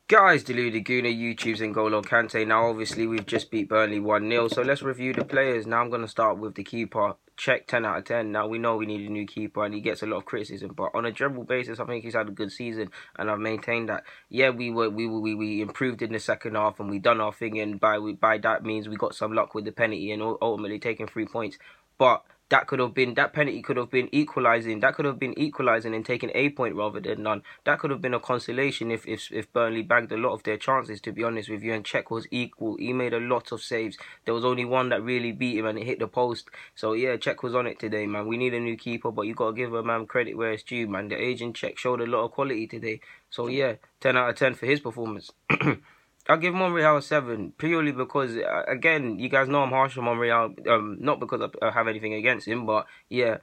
Guys, Deluded Guna, YouTube's N'Golo Kante. Now, obviously, we've just beat Burnley 1-0, so let's review the players. Now, I'm going to start with the keeper. Check 10 out of 10. Now, we know we need a new keeper, and he gets a lot of criticism, but on a general basis, I think he's had a good season, and I've maintained that. Yeah, we improved in the second half, and we done our thing, and by that means we got some luck with the penalty and ultimately taking 3 points. But that penalty could have been equalising. That could have been equalising and taking a point rather than none. That could have been a consolation if Burnley bagged a lot of their chances, to be honest with you. And Cech was equal. He made a lot of saves. There was only one that really beat him and it hit the post. So yeah, Cech was on it today, man. We need a new keeper, but you got to give a man credit where it's due, man. The agent Cech showed a lot of quality today. So yeah, 10 out of 10 for his performance. I'll give Monreal a 7, purely because, again, you guys know I'm harsh on Monreal, not because I have anything against him, but, yeah,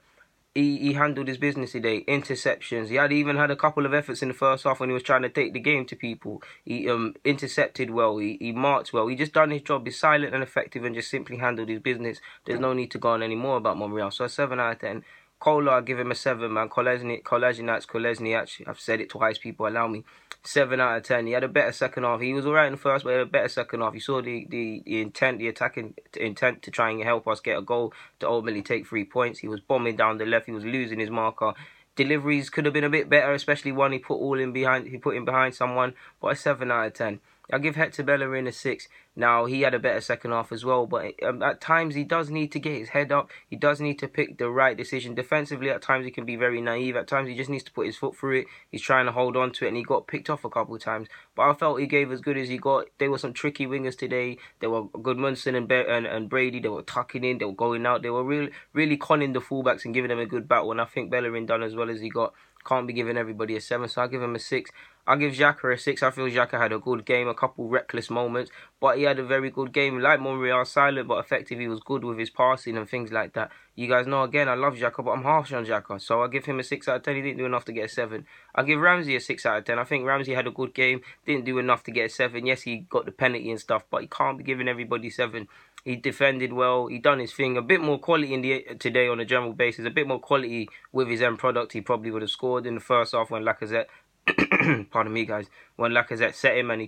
he handled his business today. Interceptions. He even had a couple of efforts in the first half when he was trying to take the game to people. He intercepted well. He marked well. He just done his job. He's silent and effective and just simply handled his business. There's no need to go on any more about Monreal. So a 7 out of 10. Kola, I give him a 7, man. Kolasinac. I've said it twice, people allow me. 7 out of 10. He had a better second half. He was alright in the first, but he had a better second half. You saw the intent, the attacking intent to try and help us get a goal to ultimately take 3 points. He was bombing down the left. He was losing his marker. Deliveries could have been a bit better, especially one he put in behind someone. But a 7 out of 10. I'll give Hector Bellerin a 6. Now, he had a better second half as well, but at times he does need to get his head up. He does need to pick the right decision. Defensively, at times he can be very naive. At times he just needs to put his foot through it. He's trying to hold on to it, and he got picked off a couple of times. But I felt he gave as good as he got. There were some tricky wingers today. There were Goodmanson and Brady. They were tucking in. They were going out. They were really conning the fullbacks and giving them a good battle, and I think Bellerin done as well as he got. Can't be giving everybody a 7, so I'll give him a 6. I'll give Xhaka a 6. I feel Xhaka had a good game, a couple reckless moments, but he had a very good game. Like Monreal, silent but effective. He was good with his passing and things like that. You guys know, again, I love Xhaka, but I'm harsh on Xhaka, so I'll give him a 6 out of 10. He didn't do enough to get a 7. I'll give Ramsey a 6 out of 10. I think Ramsey had a good game, didn't do enough to get a 7. Yes, he got the penalty and stuff, but he can't be giving everybody 7. He defended well. He done his thing. A bit more quality today on a general basis. A bit more quality with his end product. He probably would have scored in the first half when Lacazette, pardon me, guys, when Lacazette set him, and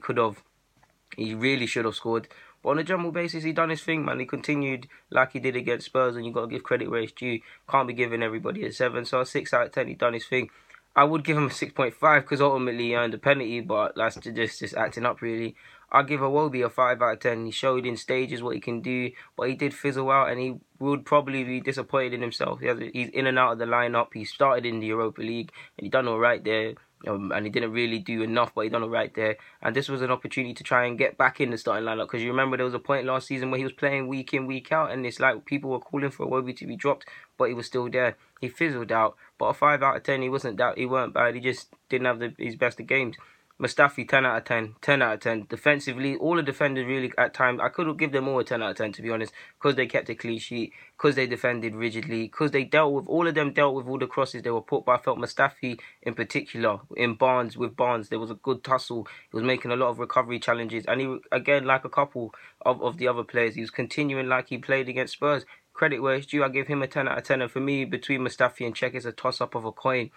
he really should have scored. But on a general basis, he done his thing, man. He continued like he did against Spurs, and you got to give credit where it's due. Can't be giving everybody a 7. So a 6 out of 10. He done his thing. I would give him a 6.5 because ultimately he earned a penalty, but that's just acting up, really. I'll give Iwobi a 5 out of 10. He showed in stages what he can do, but he did fizzle out, and he would probably be disappointed in himself. He's in and out of the lineup. He started in the Europa League, and he done all right there. And he didn't really do enough, but he done all right there. And this was an opportunity to try and get back in the starting lineup, because you remember there was a point last season where he was playing week in, week out, and it's like people were calling for Iwobi to be dropped, but he was still there. He fizzled out, but a 5 out of 10. He weren't bad. He just didn't have his best of games. Mustafi, 10 out of 10. 10 out of 10. Defensively, all the defenders really, at times, I could give them all a 10 out of 10, to be honest, because they kept a clean sheet, because they defended rigidly, because all of them dealt with all the crosses they were put. But I felt Mustafi, in particular, with Barnes, there was a good tussle. He was making a lot of recovery challenges. And he, again, like a couple of the other players, he was continuing like he played against Spurs. Credit where it's due. I give him a 10 out of 10. And for me, between Mustafi and Cech, it's a toss-up of a coin.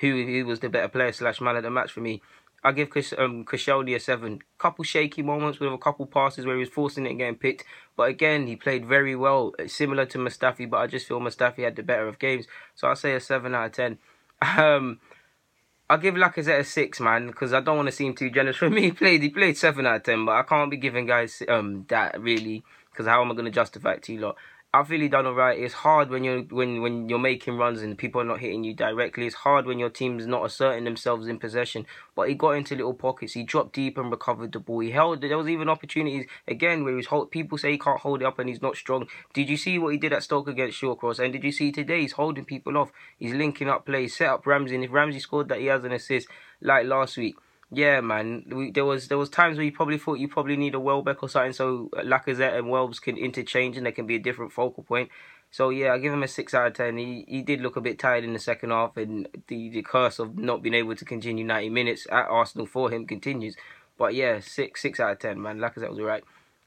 Who was the better player / man of the match for me? I give Koscielny a 7. Couple shaky moments with a couple passes where he was forcing it and getting picked. But again, he played very well, similar to Mustafi, but I just feel Mustafi had the better of games. So I'll say a 7 out of 10. I'll give Lacazette a 6, man, because I don't want to seem too generous. For me, he played 7 out of 10, but I can't be giving guys that, really, because how am I going to justify it to you lot? I feel he done alright. It's hard when you're making runs and people are not hitting you directly. It's hard when your team's not asserting themselves in possession. But he got into little pockets. He dropped deep and recovered the ball. There was even opportunities again where people say he can't hold it up and he's not strong. Did you see what he did at Stoke against Shawcross? And did you see today? He's holding people off. He's linking up plays, set up Ramsey. And if Ramsey scored that, he has an assist like last week. Yeah, man. There was times where you probably thought you probably need a Welbeck or something, so Lacazette and Welbs can interchange and they can be a different focal point. So yeah, I give him a 6 out of 10. He did look a bit tired in the second half, and the curse of not being able to continue 90 minutes at Arsenal for him continues. But yeah, 6 out of 10, man. Lacazette was alright.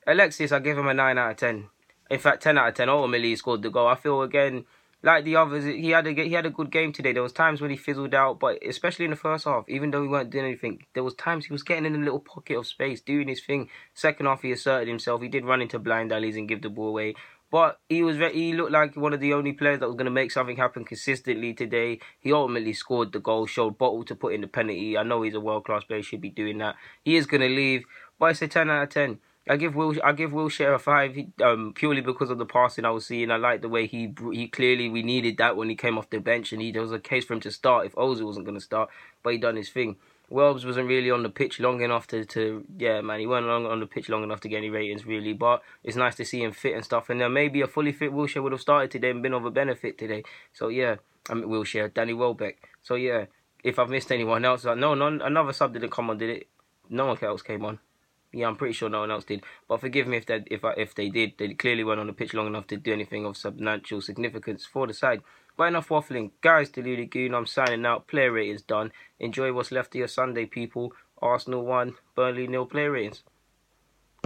Alexis, I give him a 9 out of 10. In fact, 10 out of 10. Ultimately, he scored the goal. I feel again, like the others, he had a good game today. There was times when he fizzled out, but especially in the first half, even though he weren't doing anything, there was times he was getting in a little pocket of space, doing his thing. Second half, he asserted himself. He did run into blind alleys and give the ball away. But he looked like one of the only players that was going to make something happen consistently today. He ultimately scored the goal, showed Bottle to put in the penalty. I know he's a world-class player, should be doing that. He is going to leave, but it's a 10 out of 10. I give Wilshere a 5 purely because of the passing I was seeing. I like the way he clearly, we needed that when he came off the bench, and there was a case for him to start if Ozil wasn't going to start, but he done his thing. Welbs wasn't really on the pitch long enough yeah, man, he wasn't on the pitch long enough to get any ratings, really, but it's nice to see him fit and stuff, and then maybe a fully fit Wilshere would have started today and been of a benefit today. So, yeah, Wilshere, Danny Welbeck. So, yeah, if I've missed anyone else, another sub didn't come on, did it? No one else came on. Yeah, I'm pretty sure no one else did. But forgive me if they did. They clearly weren't on the pitch long enough to do anything of substantial significance for the side. But enough waffling. Guys, Deluded Goon, I'm signing out. Player ratings done. Enjoy what's left of your Sunday, people. Arsenal 1, Burnley 0 player ratings.